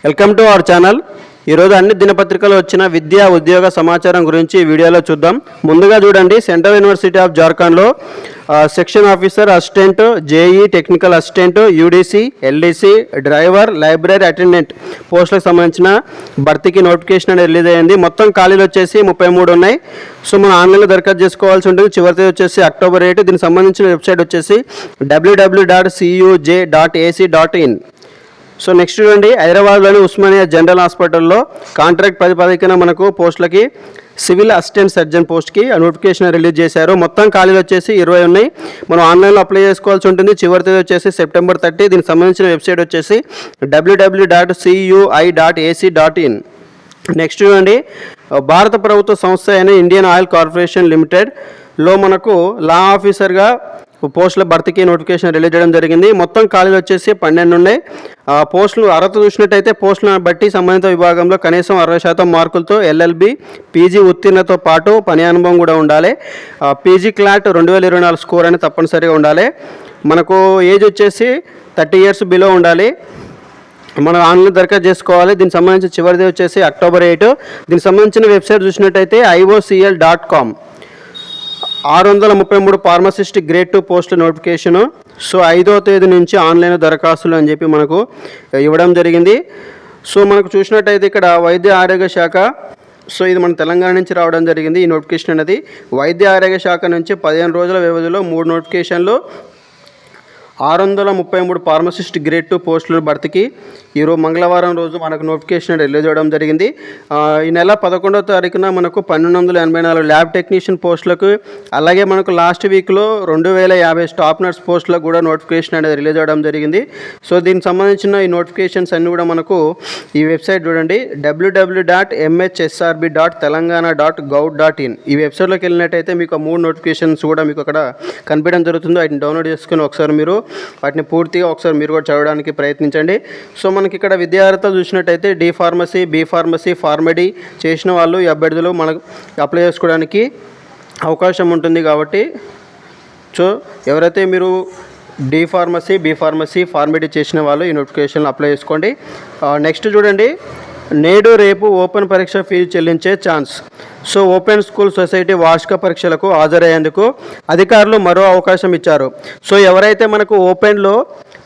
Welcome to our channel. ఈరోజు అన్ని దినపత్రికలు వచ్చిన విద్యా ఉద్యోగ సమాచారం గురించి ఈ వీడియోలో చూద్దాం. ముందుగా చూడండి, సెంట్రల్ యూనివర్సిటీ ఆఫ్ జార్ఖండ్లో section officer assistant, JEE technical assistant, UDC, LDC, driver, library attendant పోస్టులకు సంబంధించిన భర్తీకి నోటిఫికేషన్ అనేది రిలీజ్ అయ్యింది. మొత్తం ఖాళీలు వచ్చేసి 33 ఉన్నాయి. సో మనం ఆన్లైన్లో దరఖాస్తు చేసుకోవాల్సి ఉంటుంది. చివరి తేదీ వచ్చేసి అక్టోబర్ 8. దీనికి సంబంధించిన వెబ్సైట్ వచ్చేసి www.cuj.ac.in. సో నెక్స్ట్ చూడండి, హైదరాబాద్లోని ఉస్మానియా జనరల్ హాస్పిటల్లో కాంట్రాక్ట్ ప్రాతిపదికన మనకు పోస్టులకి సివిల్ అసిస్టెంట్ సర్జన్ పోస్ట్కి నోటిఫికేషన్ రిలీజ్ చేశారు. మొత్తం ఖాళీలు వచ్చేసి 20 ఉన్నాయి. మనం ఆన్లైన్లో అప్లై చేసుకోవాల్సి ఉంటుంది. చివరి తేదీ వచ్చేసి సెప్టెంబర్ 30. దీనికి సంబంధించిన వెబ్సైట్ వచ్చేసి www.cui.ac.in. నెక్స్ట్ చూడండి, భారత ప్రభుత్వ సంస్థ అయిన ఇండియన్ ఆయిల్ కార్పొరేషన్ లిమిటెడ్లో మనకు లా ఆఫీసర్గా పోస్టుల భర్తీకి నోటిఫికేషన్ రిలీజ్ చేయడం జరిగింది. మొత్తం ఖాళీలు వచ్చేసి 12 ఉన్నాయి. పోస్టులు అర్హత చూసినట్టయితే పోస్టులను బట్టి సంబంధిత విభాగంలో కనీసం 60% మార్కులతో ఎల్ఎల్బి, పీజీ ఉత్తీర్ణతో పాటు పని అనుభవం కూడా ఉండాలి. పీజీ క్లాట్ 2024 స్కోర్ అనేది తప్పనిసరిగా ఉండాలి. మనకు ఏజ్ వచ్చేసి 30 ఇయర్స్ బిలో ఉండాలి. మనం ఆన్లైన్ దరఖాస్తు చేసుకోవాలి. దీనికి సంబంధించిన చివరిది వచ్చేసి అక్టోబర్ 8. దీనికి సంబంధించిన వెబ్సైట్ చూసినట్టయితే iocl.com. 633 ఫార్మసిస్ట్ గ్రేడ్ 2 పోస్టుల నోటిఫికేషను. సో 5వ తేదీ నుంచి ఆన్లైన్ దరఖాస్తులు అని చెప్పి మనకు ఇవ్వడం జరిగింది. సో మనకు చూసినట్టయితే ఇక్కడ వైద్య ఆరోగ్య శాఖ, సో ఇది మన తెలంగాణ నుంచి రావడం జరిగింది. ఈ నోటిఫికేషన్ అనేది వైద్య ఆరోగ్య శాఖ నుంచి 15 రోజుల వ్యవధిలో 3 నోటిఫికేషన్లు, 633 ఫార్మసిస్ట్ గ్రేడ్ 2 పోస్టుల భర్తీకి ఈరోజు మంగళవారం రోజు మనకు నోటిఫికేషన్ రిలీజ్ అవ్వడం జరిగింది. ఈ నెల 11వ తారీఖున మనకు 1284 ల్యాబ్ టెక్నీషియన్ పోస్టులకు, అలాగే మనకు లాస్ట్ వీక్లో 2050 స్టాఫ్ నర్స్ పోస్టులకు కూడా నోటిఫికేషన్ అనేది రిలీజ్ అవ్వడం జరిగింది. సో దీనికి సంబంధించిన ఈ నోటిఫికేషన్స్ అన్నీ కూడా మనకు ఈ వెబ్సైట్ చూడండి, www.mhsrb.telangana.gov.in. ఈ వెబ్సైట్లోకి వెళ్ళినట్టయితే మీకు 3 నోటిఫికేషన్స్ కూడా మీకు అక్కడ కనిపించడం జరుగుతుంది. వాటిని డౌన్లోడ్ చేసుకుని ఒకసారి మీరు వాటిని పూర్తిగా ఒకసారి మీరు కూడా చదవడానికి ప్రయత్నించండి. సో మనకి ఇక్కడ విద్యార్థులు చూసినట్టయితే D pharmacy, B pharmacy, Pharm D చేసిన వాళ్ళు ఈ అభ్యర్థులు మనకు అప్లై చేసుకోవడానికి అవకాశం ఉంటుంది. కాబట్టి సో ఎవరైతే మీరు D pharmacy, B pharmacy, Pharm D చేసిన వాళ్ళు ఈ నోటిఫికేషన్ అప్లై చేసుకోండి. నెక్స్ట్ చూడండి, నేడు రేపు ఓపెన్ పరీక్ష ఫీజు చెల్లించే chance. So open school society వార్షిక పరీక్షలకు హాజరయ్యేందుకు అధికారులు మరో అవకాశం ఇచ్చారు. సో ఎవరైతే మనకు ఓపెన్లో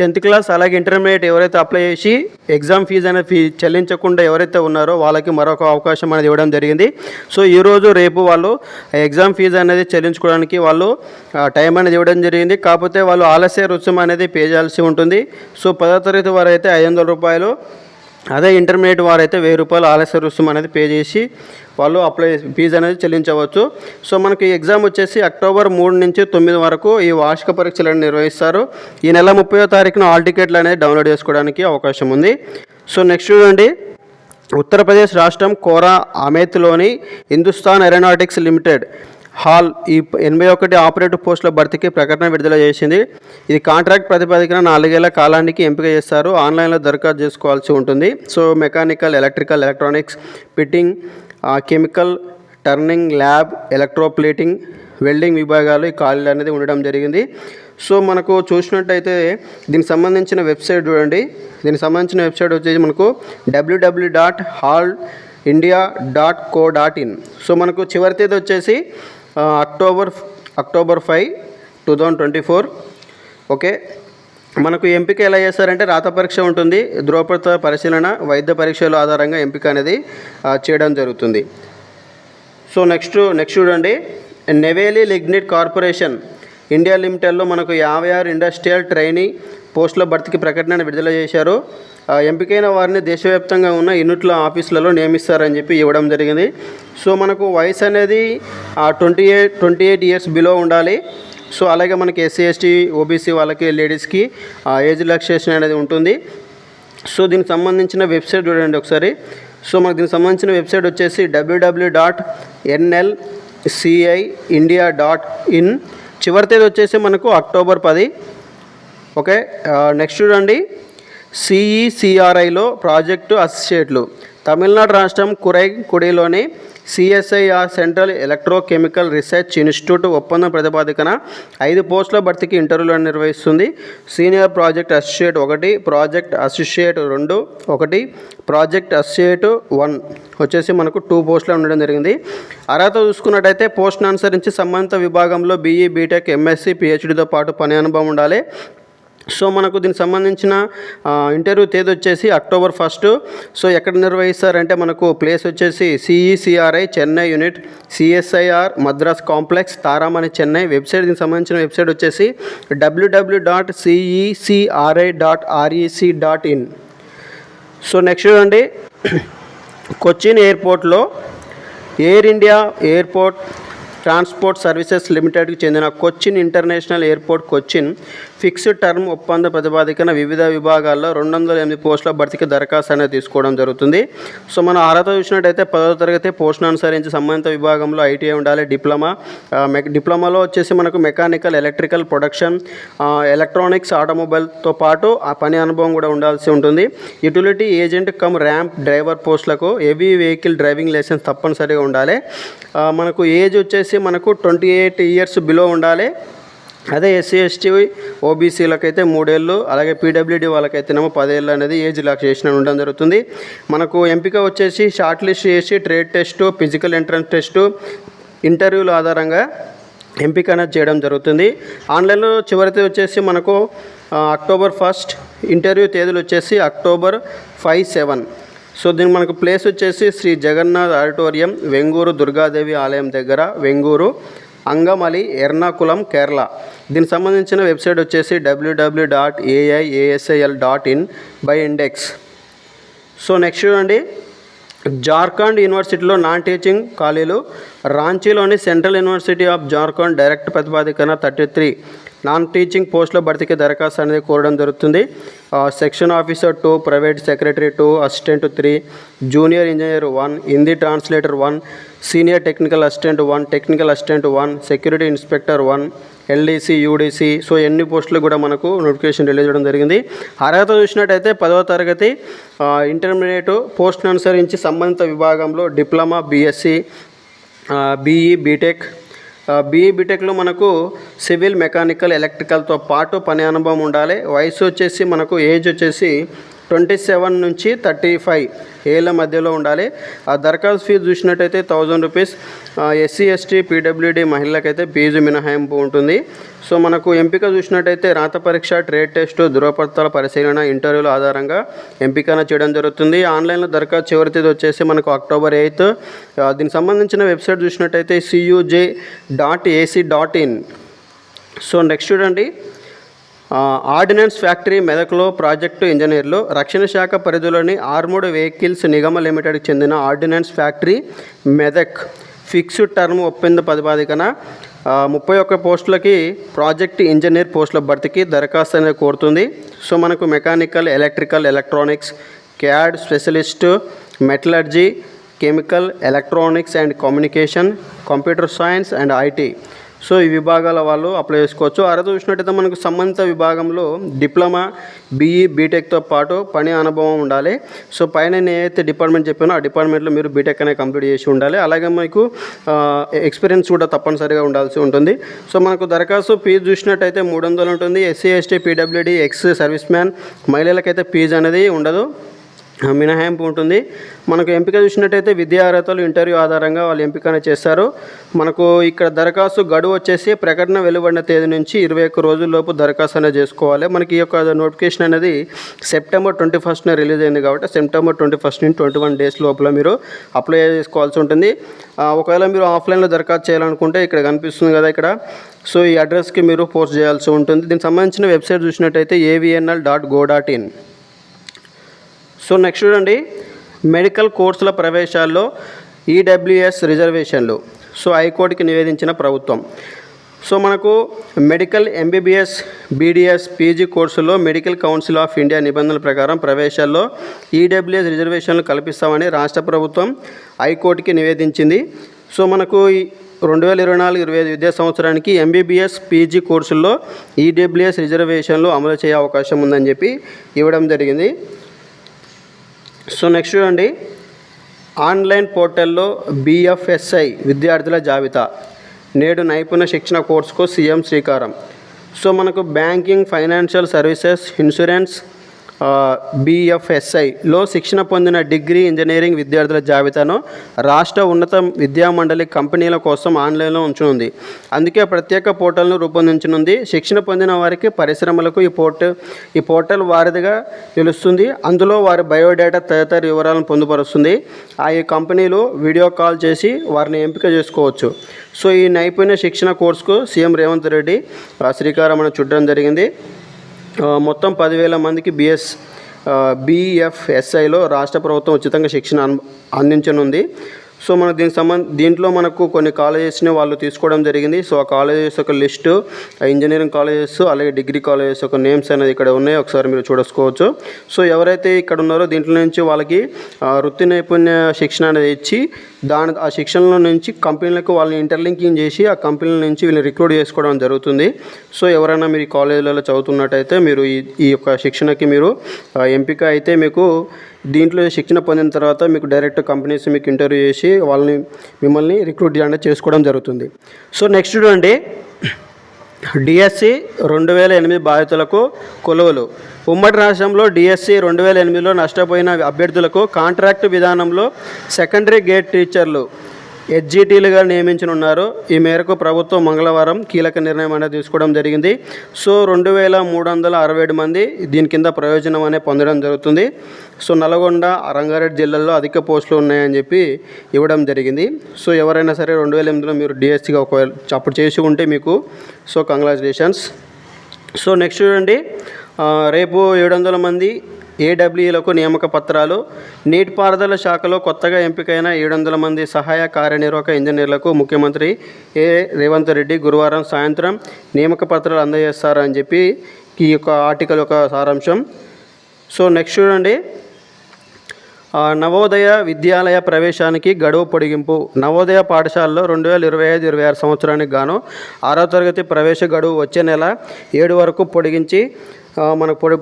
10th క్లాస్ అలాగే ఇంటర్మీడియట్ ఎవరైతే అప్లై చేసి ఎగ్జామ్ ఫీజు అనేది చెల్లించకుండా ఎవరైతే ఉన్నారో వాళ్ళకి మరొక అవకాశం అనేది ఇవ్వడం జరిగింది. సో ఈరోజు రేపు వాళ్ళు ఎగ్జామ్ ఫీజు అనేది చెల్లించుకోవడానికి వాళ్ళు టైం అనేది ఇవ్వడం జరిగింది. కాకపోతే వాళ్ళు ఆలస్య రుసుము అనేది పే చేయాల్సి ఉంటుంది. సో 10వ తరగతి వారు అయితే 500 రూపాయలు, అదే ఇంటర్మీడియట్ వారైతే 1000 రూపాయలు ఆలస్య రుసుము అనేది పే చేసి వాళ్ళు అప్లై ఫీజు అనేది చెల్లించవచ్చు. సో మనకి ఎగ్జామ్ వచ్చేసి అక్టోబర్ 3 నుంచి 9 వరకు ఈ వార్షిక పరీక్షలను నిర్వహిస్తారు. ఈ నెల 30వ తారీఖున హాల్ టికెట్లు అనేది డౌన్లోడ్ చేసుకోవడానికి అవకాశం ఉంది. సో నెక్స్ట్ చూడండి, ఉత్తరప్రదేశ్ రాష్ట్రం కోరా అమేత్లోని హిందుస్థాన్ ఏరోనాటిక్స్ లిమిటెడ్ హాల్ ఈ 81 ఆపరేటివ్ పోస్టుల భర్తీకి ప్రకటన విడుదల చేసింది. ఇది కాంట్రాక్ట్ ప్రాతిపదికన 4 ఏళ్ల కాలానికి ఎంపిక చేస్తారు. ఆన్లైన్లో దరఖాస్తు చేసుకోవాల్సి ఉంటుంది. So mechanical, electrical, electronics, fitting, chemical, turning, lab, electroplating, welding విభాగాలు ఈ ఖాళీలు అనేది ఉండడం జరిగింది. సో మనకు చూసినట్టయితే దీనికి సంబంధించిన వెబ్సైట్ చూడండి. దీనికి సంబంధించిన వెబ్సైట్ వచ్చేసి మనకు www.hallindia.co.in. సో మనకు చివరి తేదీ వచ్చేసి అక్టోబర్ 5, 2024. ఓకే, మనకు ఎంపిక ఎలా చేస్తారంటే రాత పరీక్ష ఉంటుంది, ధృవపత్ర పరిశీలన, వైద్య పరీక్షల ఆధారంగా ఎంపిక అనేది చేయడం జరుగుతుంది. సో నెక్స్ట్ చూడండి, నెవేలి లిగ్నిట్ కార్పొరేషన్ ఇండియా లిమిటెడ్లో మనకు 56 ఇండస్ట్రియల్ ట్రైనీ పోస్టుల భర్తీకి ప్రకటన విడుదల చేశారు. ఎంపికైన వారిని దేశవ్యాప్తంగా ఉన్న యూనిట్ల ఆఫీసులలో నియమిస్తారని చెప్పి ఇవ్వడం జరిగింది. సో మనకు వయసు అనేది 28 ఇయర్స్ బిలో ఉండాలి. సో అలాగే మనకి ఎస్సీ, ఎస్టీ, ఓబీసీ వాళ్ళకి, లేడీస్కి ఏజ్ రిలాక్సేషన్ అనేది ఉంటుంది. సో దీనికి సంబంధించిన వెబ్సైట్ చూడండి ఒకసారి. సో మనకు దీనికి సంబంధించిన వెబ్సైట్ వచ్చేసి www.nlci.india.in. చివరి తేదీ వచ్చేసి మనకు అక్టోబర్ 10. ఓకే, నెక్స్ట్ చూడండి, సిఈసిఆర్ఐలో ప్రాజెక్టు అసోసియేట్లు తమిళనాడు రాష్ట్రం కురైకుడిలోని CSIR central electrochemical research institute ఒప్పందం ప్రతిపాదికన 5 పోస్టుల భర్తీకి ఇంటర్వ్యూలను నిర్వహిస్తుంది. Senior project associate 1, project associate 2 1, project associate 1 వచ్చేసి మనకు 2 పోస్టులు ఉండడం జరిగింది. అర్హత చూసుకున్నట్టయితే పోస్ట్ను అనుసరించి సంబంధిత విభాగంలో బీఈ, బీటెక్, ఎంఎస్సీ, పిహెచ్డితో పాటు పని అనుభవం ఉండాలి. సో మనకు దీనికి సంబంధించిన ఇంటర్వ్యూ తేదీ వచ్చేసి అక్టోబర్ 1. సో ఎక్కడ నిర్వహిస్తారంటే మనకు ప్లేస్ వచ్చేసి CECRI Chennai unit, CSIR Madras complex, Taramani Chennai. Website దీనికి సంబంధించిన వెబ్సైట్ వచ్చేసి www.ceci.rec.in. సో నెక్స్ట్ చూడండి, కొచ్చిన్ ఎయిర్పోర్ట్లో air India airport transport services లిమిటెడ్కి చెందిన Cochin international airport Cochin fixed term ఒప్పంద ప్రతిపాదికన వివిధ విభాగాల్లో 208 పోస్టుల భర్తీకి దరఖాస్తు అనేది తీసుకోవడం జరుగుతుంది. సో మనం అర్హత చూసినట్టయితే 10వ తరగతి పోస్టును అనుసరించి సంబంధిత విభాగంలో ఐటీఐ ఉండాలి. డిప్లొమాలో వచ్చేసి మనకు మెకానికల్, ఎలక్ట్రికల్, ప్రొడక్షన్, ఎలక్ట్రానిక్స్, ఆటోమొబైల్తో పాటు ఆ పని అనుభవం కూడా ఉండాల్సి ఉంటుంది. Utility agent come ramp driver పోస్టులకు హెవీ వెహికల్ డ్రైవింగ్ లైసెన్స్ తప్పనిసరిగా ఉండాలి. మనకు ఏజ్ వచ్చేసి మనకు 28 ఇయర్స్ బిలో ఉండాలి. అదే ఎస్సీ, ఎస్టీ, ఓబీసీలకైతే 3 ఏళ్ళు, అలాగే పీడబ్ల్యూడీ వాళ్ళకైతేనేమో 10 ఏళ్ళు అనేది ఏజ్ రిలాక్సేషన్ ఉండడం జరుగుతుంది. మనకు ఎంపిక వచ్చేసి షార్ట్ లిస్ట్ చేసి trade test, physical entrance test, ఇంటర్వ్యూల ఆధారంగా ఎంపిక అనేది చేయడం జరుగుతుంది. ఆన్లైన్లో చివరి తేదీ వచ్చేసి మనకు అక్టోబర్ 1. ఇంటర్వ్యూ తేదీలు వచ్చేసి అక్టోబర్ 5, 7. సో దీనికి మనకు ప్లేస్ వచ్చేసి శ్రీ జగన్నాథ్ ఆడిటోరియం, వెంగూరు దుర్గాదేవి ఆలయం దగ్గర, వెంగూరు, అంగమలి, ఎర్నాకుళం, కేరళ. దీనికి సంబంధించిన వెబ్సైట్ వచ్చేసి www.aiasil.in/index. సో నెక్స్ట్ చూడండి, జార్ఖండ్ యూనివర్సిటీలో నాన్ టీచింగ్ ఖాళీలు. రాంచీలోని central university of Jharkhand direct ప్రతిపాదికన 33 నాన్ టీచింగ్ పోస్టుల భర్తీకి దరఖాస్తు అనేది కోరడం జరుగుతుంది. Section officer 2, private secretary 2, assistant 3, junior engineer 1, Hindi translator 1, senior technical assistant 1, technical assistant 1, security inspector 1, LDC, UDC. So ఎన్ని పోస్టులు కూడా మనకు నోటిఫికేషన్ రిలీజ్ చేయడం జరిగింది. అర్హత చూసినట్టయితే 10వ తరగతి ఇంటర్మీడియట్ పోస్టును అనుసరించి సంబంధిత విభాగంలో diploma, BSc, BE, BTech. BE, బీటెక్లో మనకు సివిల్, మెకానికల్, ఎలక్ట్రికల్తో పాటు పని అనుభవం ఉండాలి. వయసు వచ్చేసి మనకు ఏజ్ వచ్చేసి 27 నుంచి 35 ఏళ్ళ మధ్యలో ఉండాలి. ఆ దరఖాస్తు ఫీజు చూసినట్టయితే 1000 రూపీస్. ఎస్సీ, ఎస్టీ, పీడబ్ల్యూడీ మహిళలకైతే ఫీజు మినహాయింపు ఉంటుంది. సో మనకు ఎంపిక చూసినట్టయితే రాత పరీక్ష, ట్రేడ్ టెస్టు, ధృవపత్రాల పరిశీలన, ఇంటర్వ్యూల ఆధారంగా ఎంపికన చేయడం జరుగుతుంది. ఆన్లైన్లో దరఖాస్తు చివరి తేదీ వచ్చేసి మనకు అక్టోబర్ 8. దీనికి సంబంధించిన వెబ్సైట్ చూసినట్టయితే cuj.ac.in. సో నెక్స్ట్ చూడండి, ఆర్డినెన్స్ ఫ్యాక్టరీ మెదక్లో ప్రాజెక్టు ఇంజనీర్లు. రక్షణ శాఖ పరిధిలోని ఆర్మూడ్ వెహికల్స్ నిగమ లిమిటెడ్కి చెందిన ordnance factory Medak fixed term ఒప్పంద ప్రతిపాదికన 31 పోస్టులకి ప్రాజెక్ట్ ఇంజనీర్ పోస్టుల భర్తీకి దరఖాస్తు అనేది కోరుతుంది. సో మనకు mechanical, electrical, electronics, CAD specialist, metallurgy, chemical, electronics and communication, computer science and IT. So ఈ విభాగాల వాళ్ళు అప్లై చేసుకోవచ్చు. అర్హత చూసినట్టయితే మనకు సంబంధిత విభాగంలో డిప్లొమా, బీఈ, బీటెక్తో పాటు పని అనుభవం ఉండాలి. సో పైన నేను ఏదైతే డిపార్ట్మెంట్ చెప్పానో ఆ డిపార్ట్మెంట్లో మీరు బీటెక్ అనేది కంప్లీట్ చేసి ఉండాలి. అలాగే మీకు ఎక్స్పీరియన్స్ కూడా తప్పనిసరిగా ఉండాల్సి ఉంటుంది. సో మనకు దరఖాస్తు ఫీజు చూసినట్టయితే 300 ఉంటుంది. SC, ST, PWD, ex service man మహిళలకైతే ఫీజు అనేది ఉండదు, మినహాయింపు ఉంటుంది. మనకు ఎంపిక చూసినట్టయితే విద్యా అర్హతలు, ఇంటర్వ్యూ ఆధారంగా వాళ్ళు ఎంపిక చేస్తారు. మనకు ఇక్కడ దరఖాస్తు గడువు వచ్చేసి ప్రకటన వెలువడిన తేదీ నుంచి 21 రోజుల్లోపు దరఖాస్తు అనేది చేసుకోవాలి. మనకి ఈ యొక్క నోటిఫికేషన్ అనేది సెప్టెంబర్ 21న రిలీజ్ అయింది కాబట్టి సెప్టెంబర్ 21 నుంచి 21 డేస్ లోపల మీరు అప్లై చేసుకోవాల్సి ఉంటుంది. ఒకవేళ మీరు ఆఫ్లైన్లో దరఖాస్తు చేయాలనుకుంటే ఇక్కడ కనిపిస్తుంది కదా ఇక్కడ, సో ఈ అడ్రస్కి మీరు పోస్ట్ చేయాల్సి ఉంటుంది. దీనికి సంబంధించిన వెబ్సైట్ చూసినట్టయితే avnl.go.in. సో నెక్స్ట్ చూడండి, మెడికల్ కోర్సుల ప్రవేశాల్లో ఈడబ్ల్యూఎస్ రిజర్వేషన్లు. సో హైకోర్టుకి నివేదించిన ప్రభుత్వం. సో మనకు మెడికల్ ఎంబీబీఎస్, బీడీఎస్, పీజీ కోర్సుల్లో మెడికల్ కౌన్సిల్ ఆఫ్ ఇండియా నిబంధనల ప్రకారం ప్రవేశాల్లో ఈడబ్ల్యూఎస్ రిజర్వేషన్లు కల్పిస్తామని రాష్ట్ర ప్రభుత్వం హైకోర్టుకి నివేదించింది. సో మనకు 2024-25 విద్యా సంవత్సరానికి ఎంబీబీఎస్, పీజీ కోర్సుల్లో ఈడబ్ల్యూఎస్ రిజర్వేషన్లు అమలు చేయ అవకాశం ఉందని చెప్పి ఇవ్వడం జరిగింది. సో నెక్స్ట్ చూడండి, ఆన్లైన్ పోర్టల్లో BFSI విద్యార్థుల జాబితా. నేడు నైపుణ్య శిక్షణ కోర్సుకు సీఎం శ్రీకారం. సో మనకు బ్యాంకింగ్, ఫైనాన్షియల్ సర్వీసెస్, ఇన్సూరెన్స్, BFSIలో శిక్షణ పొందిన డిగ్రీ, ఇంజనీరింగ్ విద్యార్థుల జాబితాను రాష్ట్ర ఉన్నత విద్యామండలి కంపెనీల కోసం ఆన్లైన్లో ఉంచనుంది. అందుకే ప్రత్యేక పోర్టల్ను రూపొందించనుంది. శిక్షణ పొందిన వారికి పరిశ్రమలకు ఈ పోర్టల్ వారిదిగా నిలుస్తుంది. అందులో వారి బయోడేటా తదితర వివరాలను పొందుపరుస్తుంది. ఈ కంపెనీలు వీడియో కాల్ చేసి వారిని ఎంపిక చేసుకోవచ్చు. సో ఈ నైపుణ్య శిక్షణ కోర్సుకు సీఎం రేవంత్ రెడ్డి శ్రీకారం చుట్టడం జరిగింది. మొత్తం 10,000 మందికి BFSIలో రాష్ట్ర ప్రభుత్వం ఉచితంగా శిక్షణ అందించనుంది. సో మన దీంట్లో మనకు కొన్ని కాలేజెస్ని వాళ్ళు తీసుకోవడం జరిగింది. సో ఆ కాలేజెస్ యొక్క లిస్టు, ఇంజనీరింగ్ కాలేజెస్, అలాగే డిగ్రీ కాలేజెస్ యొక్క నేమ్స్ అనేది ఇక్కడ ఉన్నాయి. ఒకసారి మీరు చూసుకోవచ్చు. సో ఎవరైతే ఇక్కడ ఉన్నారో దీంట్లో నుంచి వాళ్ళకి వృత్తి నైపుణ్య శిక్షణ అనేది ఇచ్చి ఆ శిక్షణలో నుంచి కంపెనీలకు వాళ్ళని ఇంటర్లింకింగ్ చేసి ఆ కంపెనీల నుంచి వీళ్ళని రిక్రూట్ చేసుకోవడం జరుగుతుంది. సో ఎవరైనా మీరు ఈ కాలేజీలలో చదువుతున్నట్టయితే మీరు ఈ యొక్క శిక్షణకి మీరు ఎంపిక అయితే మీకు దీంట్లో శిక్షణ పొందిన తర్వాత మీకు డైరెక్ట్ కంపెనీస్ మీకు ఇంటర్వ్యూ చేసి మిమ్మల్ని రిక్రూట్ చేసుకోవడం జరుగుతుంది. సో నెక్స్ట్ చూడండి, DSC 2008 బాధితులకు కొలువులు. ఉమ్మడి రాష్ట్రంలో DSC 2008లో నష్టపోయిన అభ్యర్థులకు కాంట్రాక్ట్ విధానంలో సెకండరీ గేట్ టీచర్లు HGTలుగా నియమించనున్నారు. ఈ మేరకు ప్రభుత్వం మంగళవారం కీలక నిర్ణయం అనేది తీసుకోవడం జరిగింది. సో 2,367 మంది దీని కింద ప్రయోజనం అనేది పొందడం జరుగుతుంది. సో నల్గొండ, రంగారెడ్డి జిల్లాల్లో అధిక పోస్టులు ఉన్నాయని చెప్పి ఇవ్వడం జరిగింది. సో ఎవరైనా సరే 2008లో మీరు DSCగా ఒకవేళ అప్పుడు చేసి ఉంటే మీకు సో కంగ్రాచులేషన్స్. సో నెక్స్ట్ చూడండి, రేపు 700 మంది AWEలకు నియామక పత్రాలు. నీటిపారుదల శాఖలో కొత్తగా ఎంపికైన 700 మంది సహాయ కార్యనిర్వాహక ఇంజనీర్లకు ముఖ్యమంత్రి రేవంత్ రెడ్డి గురువారం సాయంత్రం నియామక పత్రాలు అందజేస్తారని చెప్పి ఈ యొక్క ఆర్టికల్ యొక్క సారాంశం. సో నెక్స్ట్ చూడండి, నవోదయ విద్యాలయ ప్రవేశానికి గడువు పొడిగింపు. నవోదయ పాఠశాలలో 2025-26 సంవత్సరానికి గాను 6వ తరగతి ప్రవేశ గడువు వచ్చే నెల 7 వరకు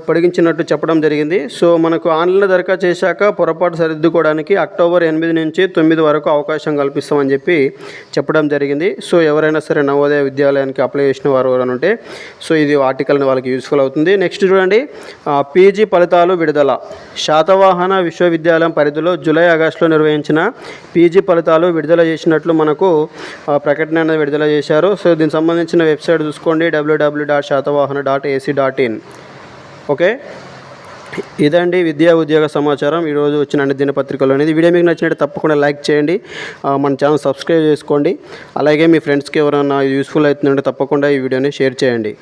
పొడిగించినట్టు చెప్పడం జరిగింది. సో మనకు ఆన్లైన్లో దరఖాస్తు చేశాక పొరపాటు సరిదిద్దుకోవడానికి అక్టోబర్ 8 నుంచి 9 వరకు అవకాశం కల్పిస్తామని చెప్పడం జరిగింది. సో ఎవరైనా సరే నవోదయ విద్యాలయానికి అప్లై చేసిన వారు ఎవరైనా ఉంటే సో ఇది ఆర్టికల్ని వాళ్ళకి యూస్ఫుల్ అవుతుంది. నెక్స్ట్ చూడండి, PG ఫలితాలు విడుదల. శాతవాహన విశ్వవిద్యాలయం పరిధిలో జూలై, ఆగస్టులో నిర్వహించిన PG ఫలితాలు విడుదల చేసినట్లు మనకు ప్రకటన అనేది విడుదల చేశారు. సో దీనికి సంబంధించిన వెబ్సైట్ చూసుకోండి, www.shatavahana.ac.in. ఓకే, ఇదండి విద్యా ఉద్యోగ సమాచారం ఈరోజు వచ్చిన అన్ని దినపత్రికలు అనేది. వీడియో మీకు నచ్చినట్టు తప్పకుండా లైక్ చేయండి, మన ఛానల్ సబ్స్క్రైబ్ చేసుకోండి. అలాగే మీ ఫ్రెండ్స్కి ఎవరైనా యూస్ఫుల్ అవుతుందంటే తప్పకుండా ఈ వీడియోని షేర్ చేయండి.